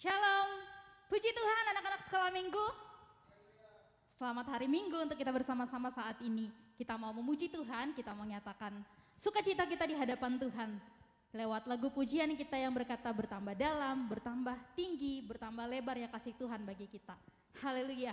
Shalom, puji Tuhan anak-anak sekolah minggu. Selamat hari Minggu untuk kita bersama-sama saat ini. Kita mau memuji Tuhan, kita mau nyatakan sukacita kita di hadapan Tuhan. Lewat lagu pujian kita yang berkata bertambah dalam, bertambah tinggi, bertambah lebar ya kasih Tuhan bagi kita. Haleluya.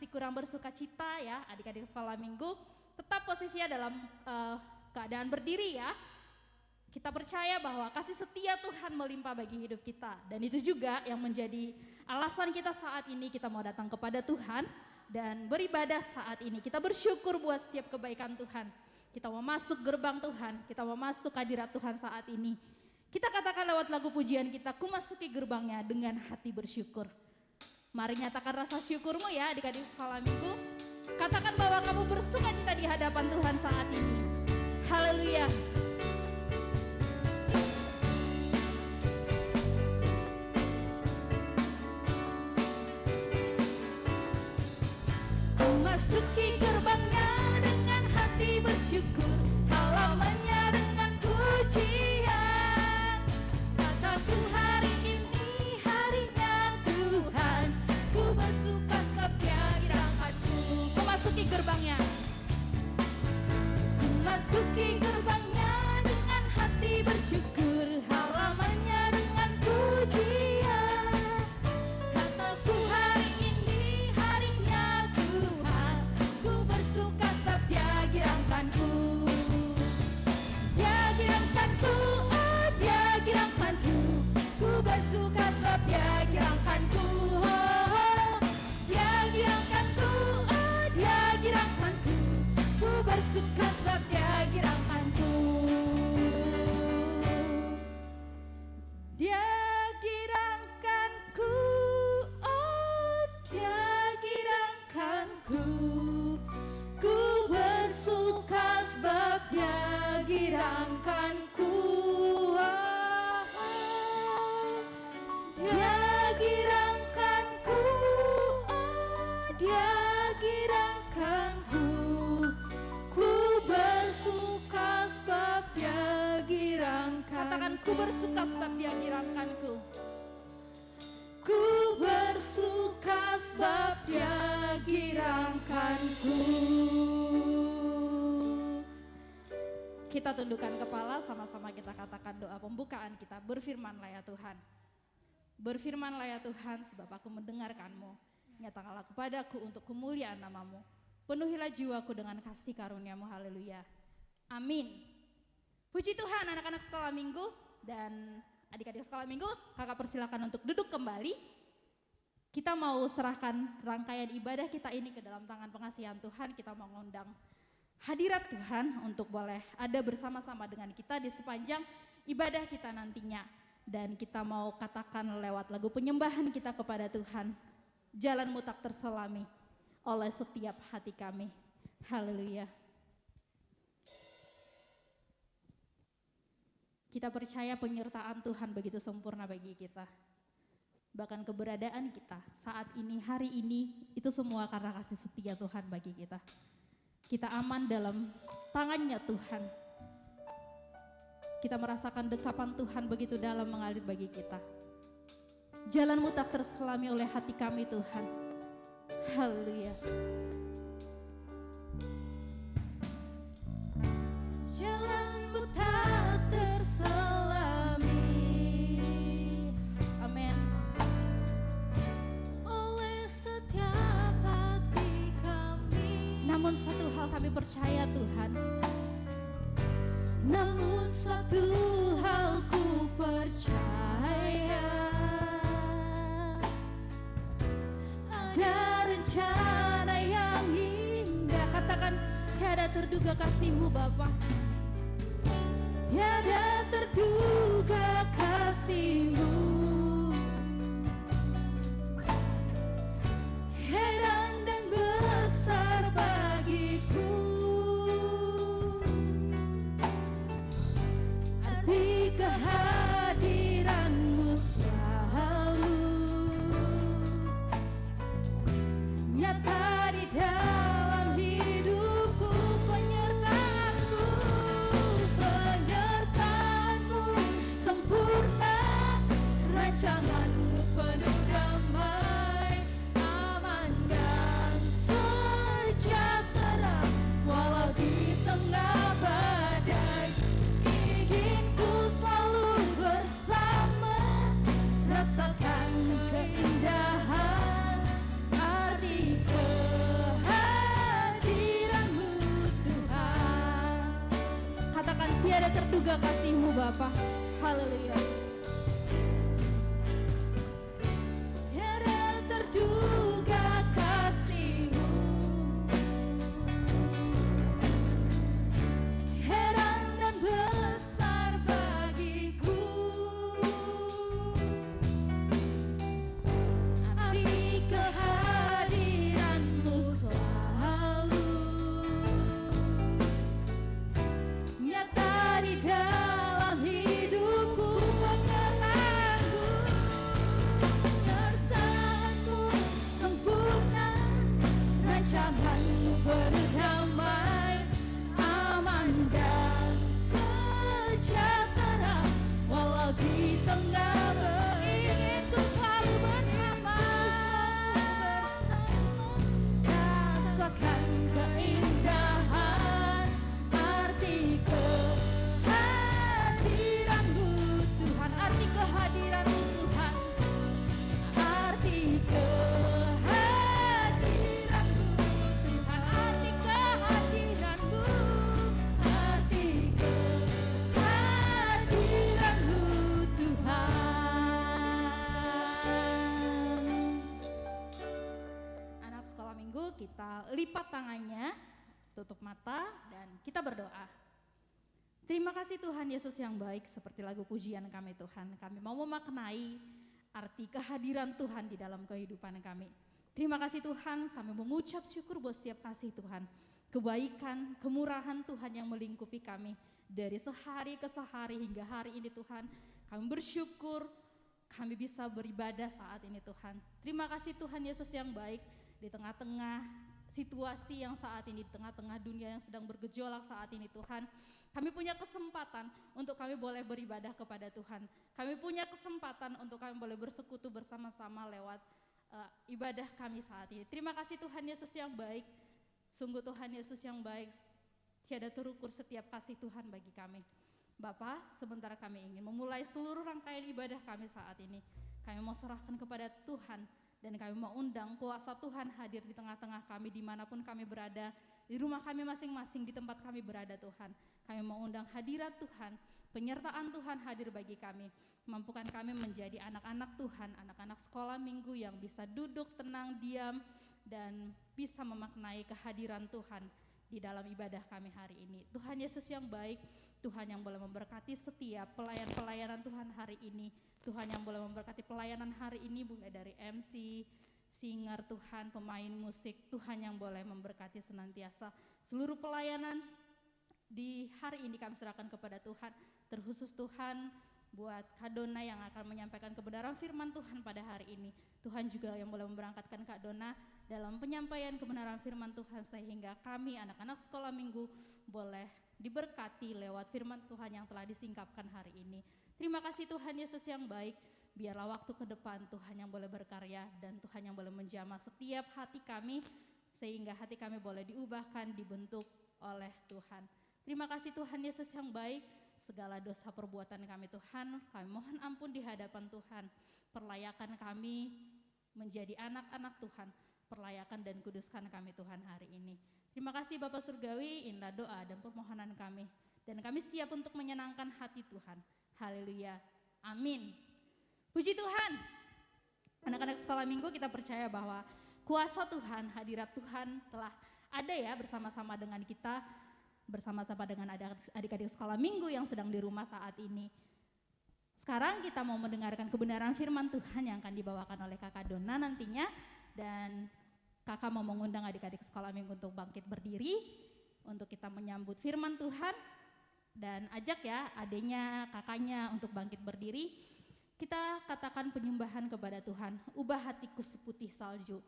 Kurang bersuka cita ya adik-adik sekolah minggu, tetap posisinya dalam keadaan berdiri ya. Kita percaya bahwa kasih setia Tuhan melimpah bagi hidup kita, dan itu juga yang menjadi alasan kita saat ini kita mau datang kepada Tuhan dan beribadah saat ini. Kita bersyukur buat setiap kebaikan Tuhan. Kita mau masuk gerbang Tuhan, kita mau masuk hadirat Tuhan saat ini. Kita katakan lewat lagu pujian kita, ku masuki gerbangnya dengan hati bersyukur. Mari nyatakan rasa syukurmu ya adik-adik sekolah minggu. Katakan bahwa kamu bersuka cita di hadapan Tuhan saat ini. Haleluya. Masuki gerbangnya dengan hati bersyukur, halamannya dengan pujian. Kataku hari ini harinya Tuhan, ku bersuka sebab Dia dirahmatku. Memasuki gerbangnya, memasuki gerbangnya dengan hati bersyukur, halamannya dengan pujian. Kataku hari ini harinya Tuhan, ku bersuka sebab Dia girangkanku. Dia girangkanku, oh Dia girangkanku, ku bersuka sebab Dia girangkanku. Bersuka sebab Dia girangkanku. Dia girangkanku, oh Dia girangkanku. Ku bersuka sebab Dia girangkanku. Dia girangkanku, oh Dia girangkanku. Bersuka sebab Dia girangkan. Katakan ku bersuka sebab Dia girangkanku. Ku bersuka sebab Dia girangkanku. Kita tundukkan kepala, sama-sama kita katakan doa pembukaan kita. Berfirmanlah ya Tuhan. Berfirmanlah ya Tuhan, sebab aku mendengarkan-Mu. Nyatakanlah kepadaku untuk kemuliaan nama-Mu. Penuhilah jiwaku dengan kasih karunia-Mu, haleluya. Amin. Puji Tuhan anak-anak sekolah minggu dan adik-adik sekolah minggu, kakak persilakan untuk duduk kembali. Kita mau serahkan rangkaian ibadah kita ini ke dalam tangan pengasihan Tuhan. Kita mau ngundang hadirat Tuhan untuk boleh ada bersama-sama dengan kita di sepanjang ibadah kita nantinya. Dan kita mau katakan lewat lagu penyembahan kita kepada Tuhan, jalanmu tak terselami oleh setiap hati kami. Haleluya. Kita percaya penyertaan Tuhan begitu sempurna bagi kita. Bahkan keberadaan kita saat ini, hari ini, itu semua karena kasih setia Tuhan bagi kita. Kita aman dalam tangannya Tuhan. Kita merasakan dekapan Tuhan begitu dalam mengalir bagi kita. Jalanmu tak terselami oleh hati kami Tuhan. Haleluya. Jalanmu tak terselami, amin, oleh setiap hati kami. Namun satu hal kami percaya Tuhan. Namun satu hal ku percaya, ada rencana yang indah. Katakan, tiada terduga kasih-Mu Bapa. Tiada terduga kasih-Mu, heran dan besar bagiku. Arti kehadiran-Mu selalu nyata di dalam hidupku. Penyertaan-Mu sempurna, rancangan-Mu penuh damai, aman dan sejahtera walau di tengah badai. Inginku selalu bersama, rasakan keindahan arti kehadiran-Mu Tuhan. Katakan, tiada terduga kasih-Mu Bapa. Haleluya. Tiada terduga kasih-Mu, heran dan besar bagiku. Arti kehadiran-Mu selalu nyata di dalam hidupku. Penyertaan-Mu sempurna, rancangan-Mu penuh damai, aman dan sejahtera walau di tengah inginku selalu bersama, rasakan keindahan arti kehadiran-Mu Tuhan. Arti kehadiran-Mu Tuhan, arti kehadiran-Mu Tuhan, arti kehadiran-Mu, arti kehadiran-Mu Tuhan. Anak sekolah minggu, kita lipat tangannya, tutup mata, dan kita berdoa. Terima kasih Tuhan Yesus yang baik, seperti lagu pujian kami Tuhan. Kami mau memaknai arti kehadiran Tuhan di dalam kehidupan kami. Terima kasih Tuhan, kami mengucap syukur buat setiap kasih Tuhan. Kebaikan, kemurahan Tuhan yang melingkupi kami. Dari sehari ke sehari hingga hari ini Tuhan. Kami bersyukur, kami bisa beribadah saat ini Tuhan. Terima kasih Tuhan Yesus yang baik, di tengah-tengah situasi yang saat ini, di tengah-tengah dunia yang sedang bergejolak saat ini Tuhan. Kami punya kesempatan untuk kami boleh beribadah kepada Tuhan. Kami punya kesempatan untuk kami boleh bersekutu bersama-sama lewat ibadah kami saat ini. Terima kasih Tuhan Yesus yang baik. Sungguh Tuhan Yesus yang baik, tiada terukur setiap kasih Tuhan bagi kami. Bapa, sebentar kami ingin memulai seluruh rangkaian ibadah kami saat ini. Kami mau serahkan kepada Tuhan, dan kami mau undang kuasa Tuhan hadir di tengah-tengah kami dimanapun kami berada, di rumah kami masing-masing, di tempat kami berada Tuhan. Kami mau undang hadirat Tuhan, penyertaan Tuhan hadir bagi kami. Mampukan kami menjadi anak-anak Tuhan, anak-anak sekolah minggu yang bisa duduk tenang, diam, dan bisa memaknai kehadiran Tuhan di dalam ibadah kami hari ini. Tuhan Yesus yang baik, Tuhan yang boleh memberkati setiap pelayanan Tuhan hari ini. Tuhan yang boleh memberkati pelayanan hari ini mulai dari MC, singer Tuhan, pemain musik. Tuhan yang boleh memberkati senantiasa seluruh pelayanan di hari ini kami serahkan kepada Tuhan. Terkhusus Tuhan buat Kak Dona yang akan menyampaikan kebenaran firman Tuhan pada hari ini. Tuhan juga yang boleh memberangkatkan Kak Dona dalam penyampaian kebenaran firman Tuhan, sehingga kami anak-anak sekolah minggu boleh diberkati lewat firman Tuhan yang telah disingkapkan hari ini. Terima kasih Tuhan Yesus yang baik. Biarlah waktu ke depan Tuhan yang boleh berkarya dan Tuhan yang boleh menjamah setiap hati kami, sehingga hati kami boleh diubahkan, dibentuk oleh Tuhan. Terima kasih Tuhan Yesus yang baik. Segala dosa perbuatan kami Tuhan, kami mohon ampun di hadapan Tuhan. Perlayakan kami menjadi anak-anak Tuhan. Perlayakan dan kuduskan kami Tuhan hari ini. Terima kasih Bapak Surgawi, inilah doa dan permohonan kami. Dan kami siap untuk menyenangkan hati Tuhan. Haleluya, amin. Puji Tuhan. Anak-anak sekolah minggu, kita percaya bahwa kuasa Tuhan, hadirat Tuhan telah ada ya bersama-sama dengan kita, bersama-sama dengan adik-adik sekolah minggu yang sedang di rumah saat ini. Sekarang kita mau mendengarkan kebenaran firman Tuhan yang akan dibawakan oleh Kakak Dona nantinya. Dan kakak mau mengundang adik-adik sekolah minggu untuk bangkit berdiri, untuk kita menyambut firman Tuhan. Dan ajak ya adiknya, kakaknya untuk bangkit berdiri. Kita katakan penyembahan kepada Tuhan, ubah hatiku seputih salju.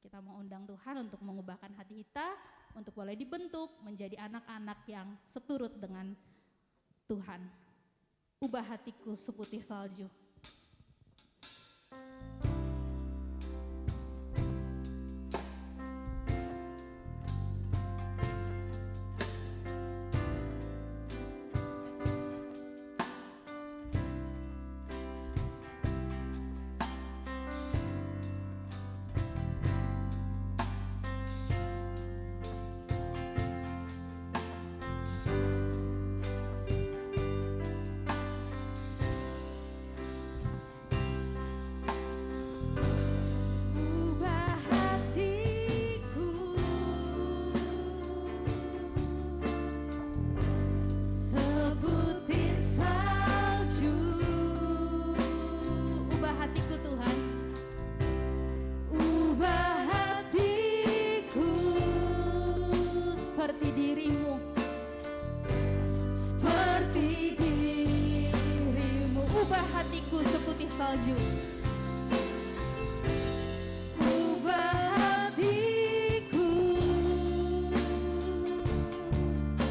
Kita mau undang Tuhan untuk mengubahkan hati kita, untuk boleh dibentuk menjadi anak-anak yang seturut dengan Tuhan. Ubah hatiku seputih salju. Hatiku seputih salju. Ubah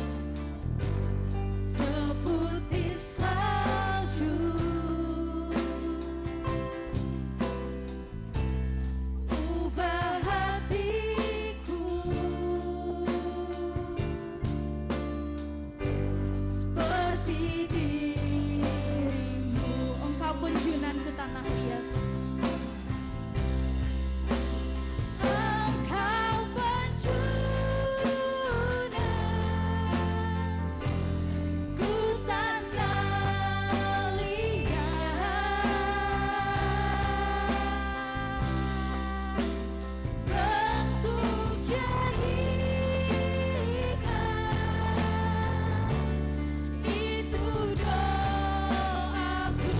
hatiku seputih salju. Ubah hatiku seperti penjunanku tanah liat. Engkau penjunan ku tanah liat, bentuk jadikan itu doaku.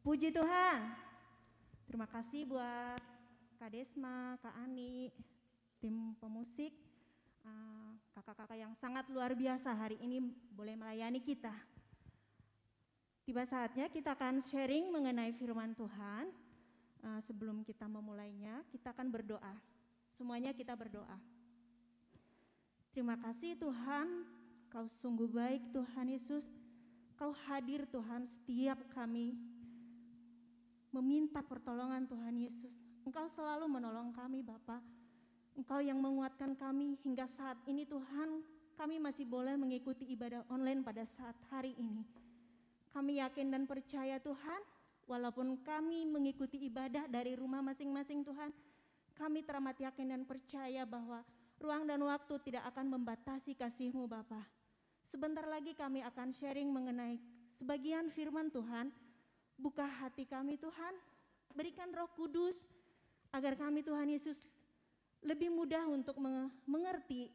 Puji Tuhan. Terima kasih buat Kak Desma, Kak Ani, tim pemusik, kakak-kakak yang sangat luar biasa hari ini boleh melayani kita. Tiba saatnya kita akan sharing mengenai firman Tuhan. Sebelum kita memulainya, kita akan berdoa. Semuanya kita berdoa. Terima kasih Tuhan, Kau sungguh baik Tuhan Yesus. Kau hadir Tuhan setiap kami meminta pertolongan Tuhan Yesus. Engkau selalu menolong kami Bapa. Engkau yang menguatkan kami hingga saat ini Tuhan, kami masih boleh mengikuti ibadah online pada saat hari ini. Kami yakin dan percaya Tuhan, walaupun kami mengikuti ibadah dari rumah masing-masing Tuhan, kami teramat yakin dan percaya bahwa ruang dan waktu tidak akan membatasi kasih-Mu Bapa. Sebentar lagi kami akan sharing mengenai sebagian firman Tuhan. Buka hati kami Tuhan, berikan Roh Kudus agar kami Tuhan Yesus lebih mudah untuk mengerti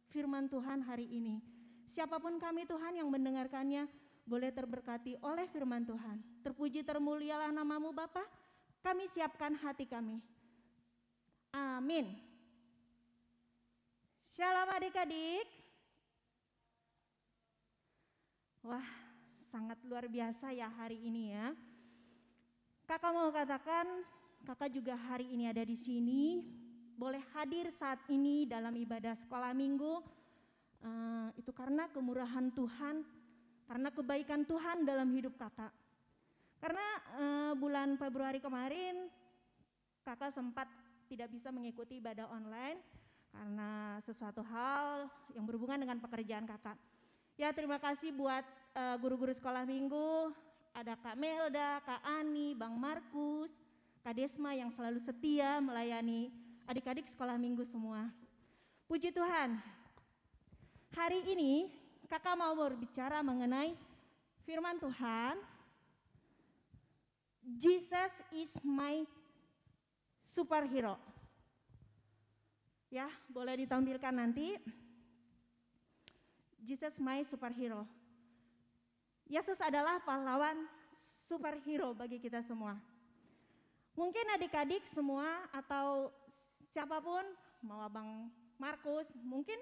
firman Tuhan hari ini. Siapapun kami Tuhan yang mendengarkannya boleh terberkati oleh firman Tuhan. Terpuji termulialah nama-Mu Bapa. Kami siapkan hati kami. Amin. Shalom adik-adik. Wah, sangat luar biasa ya hari ini ya. Kakak mau katakan, kakak juga hari ini ada di sini, boleh hadir saat ini dalam ibadah sekolah minggu. Itu karena kemurahan Tuhan, karena kebaikan Tuhan dalam hidup kakak. Karena bulan Februari kemarin, kakak sempat tidak bisa mengikuti ibadah online karena sesuatu hal yang berhubungan dengan pekerjaan kakak. Ya, terima kasih buat guru-guru sekolah minggu, ada Kak Melda, Kak Ani, Bang Markus, Kak Desma yang selalu setia melayani adik-adik sekolah minggu semua. Puji Tuhan, hari ini kakak mau berbicara mengenai firman Tuhan. Jesus is my superhero. Ya, boleh ditampilkan nanti. Jesus my superhero. Yesus adalah pahlawan superhero bagi kita semua. Mungkin adik-adik semua atau siapapun, mau Abang Markus, mungkin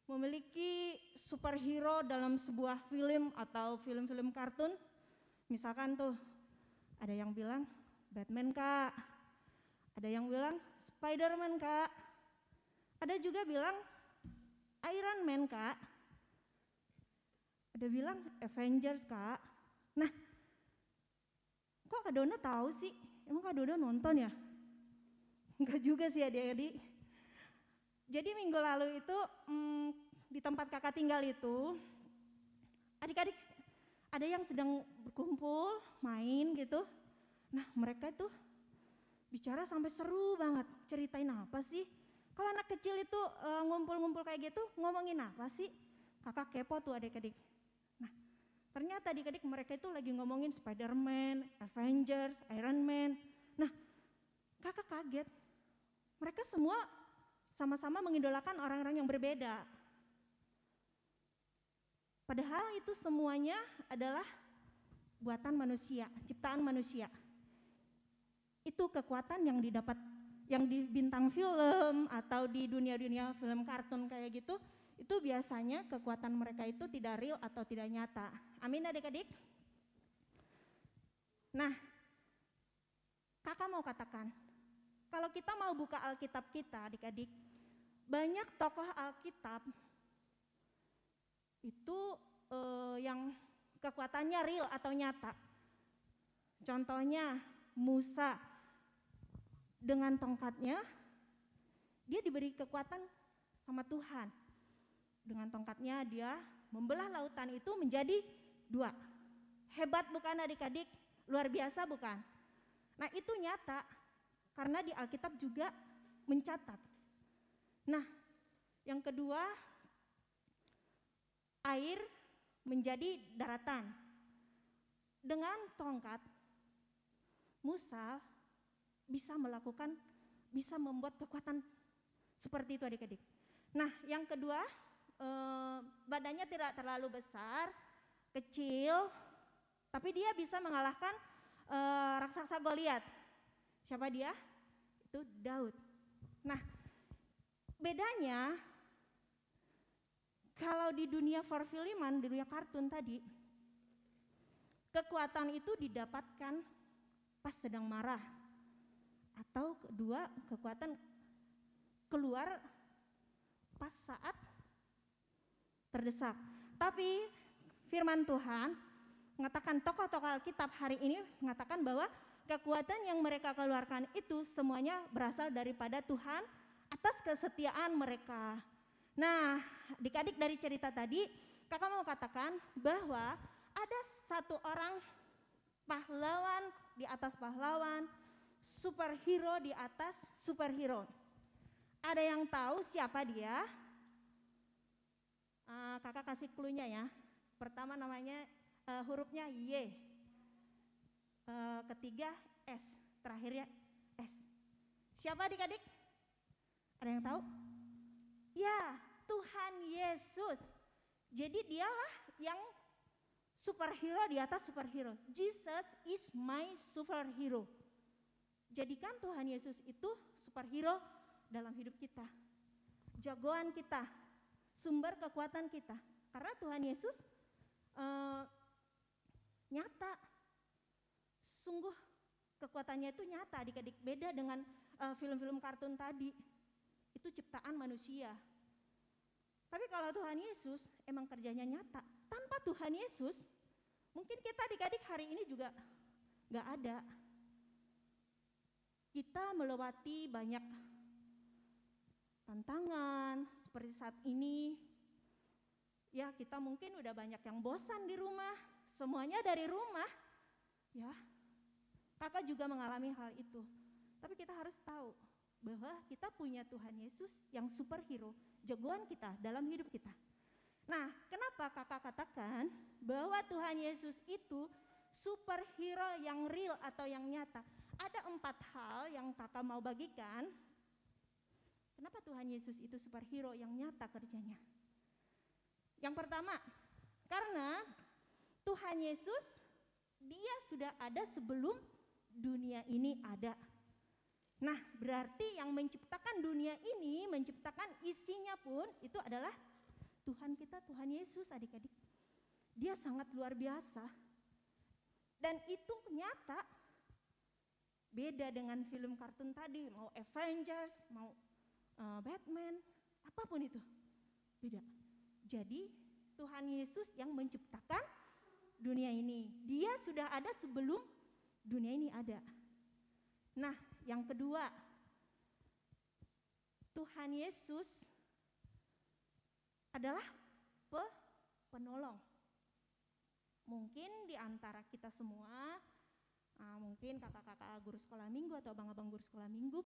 memiliki superhero dalam sebuah film atau film-film kartun. Misalkan tuh, ada yang bilang Batman Kak, ada yang bilang Spider-Man Kak, ada juga bilang Iron Man Kak, ada bilang Avengers Kak. Nah, kok Kak Dona tahu sih? Emang Kak Dona nonton ya? Enggak juga sih adik-adik. Jadi minggu lalu itu di tempat kakak tinggal itu, adik-adik ada yang sedang berkumpul, main gitu. Nah, mereka itu bicara sampai seru banget. Ceritain apa sih? Kalau anak kecil itu ngumpul-ngumpul kayak gitu, ngomongin apa sih? Kakak kepo tuh adik-adik. Nah, ternyata adik-adik mereka itu lagi ngomongin Spider-Man, Avengers, Iron Man. Nah, kakak kaget. Mereka semua sama-sama mengidolakan orang-orang yang berbeda. Padahal itu semuanya adalah buatan manusia, ciptaan manusia. Itu kekuatan yang didapat, yang di bintang film atau di dunia-dunia film kartun kayak gitu, itu biasanya kekuatan mereka itu tidak real atau tidak nyata. Amin adik-adik. Nah, kakak mau katakan, kalau kita mau buka Alkitab kita adik-adik, banyak tokoh Alkitab itu yang kekuatannya real atau nyata. Contohnya Musa dengan tongkatnya, dia diberi kekuatan sama Tuhan. Dengan tongkatnya dia membelah lautan itu menjadi 2. Hebat bukan adik-adik? Luar biasa bukan? Nah, itu nyata karena di Alkitab juga mencatat. Nah, yang kedua, air menjadi daratan. Dengan tongkat, Musa bisa membuat kekuatan seperti itu adik-adik. Nah, yang kedua, badannya tidak terlalu besar, kecil, tapi dia bisa mengalahkan raksasa Goliat. Siapa dia? Itu Daud. Nah, bedanya kalau di dunia perfilman, di dunia kartun tadi, kekuatan itu didapatkan pas sedang marah, atau kedua kekuatan keluar pas saat terdesak. Tapi firman Tuhan mengatakan, tokoh-tokoh Alkitab hari ini mengatakan bahwa kekuatan yang mereka keluarkan itu semuanya berasal daripada Tuhan atas kesetiaan mereka. Nah, adik-adik dari cerita tadi, kakak mau katakan bahwa ada satu orang pahlawan di atas pahlawan, superhero di atas superhero. Ada yang tahu siapa dia? Kakak kasih clue-nya ya. Pertama namanya hurufnya Y, ketiga S, terakhirnya S. Siapa adik-adik? Ada yang tahu? Ya, Tuhan Yesus. Jadi dialah yang superhero di atas superhero. Jesus is my superhero. Jadikan Tuhan Yesus itu superhero dalam hidup kita, jagoan kita, sumber kekuatan kita. Karena Tuhan Yesus nyata, sungguh kekuatannya itu nyata adik-adik. Beda dengan film-film kartun tadi, itu ciptaan manusia. Tapi kalau Tuhan Yesus emang kerjanya nyata. Tanpa Tuhan Yesus, mungkin kita adik-adik hari ini juga gak ada. Kita melewati banyak tantangan seperti saat ini. Ya, kita mungkin udah banyak yang bosan di rumah, semuanya dari rumah. Ya, kakak juga mengalami hal itu. Tapi kita harus tahu bahwa kita punya Tuhan Yesus yang superhero, jagoan kita dalam hidup kita. Nah, kenapa kakak katakan bahwa Tuhan Yesus itu superhero yang real atau yang nyata? Ada 4 hal yang kakak mau bagikan. Kenapa Tuhan Yesus itu superhero yang nyata kerjanya? Yang pertama, karena Tuhan Yesus dia sudah ada sebelum dunia ini ada. Nah, berarti yang menciptakan dunia ini, menciptakan isinya pun itu adalah Tuhan kita, Tuhan Yesus adik-adik. Dia sangat luar biasa. Dan itu nyata. Beda dengan film kartun tadi, mau Avengers, mau Batman, apapun itu. Beda. Jadi Tuhan Yesus yang menciptakan dunia ini. Dia sudah ada sebelum dunia ini ada. Nah, yang kedua, Tuhan Yesus adalah penolong. Mungkin di antara kita semua, mungkin kakak-kakak guru sekolah minggu atau abang-abang guru sekolah minggu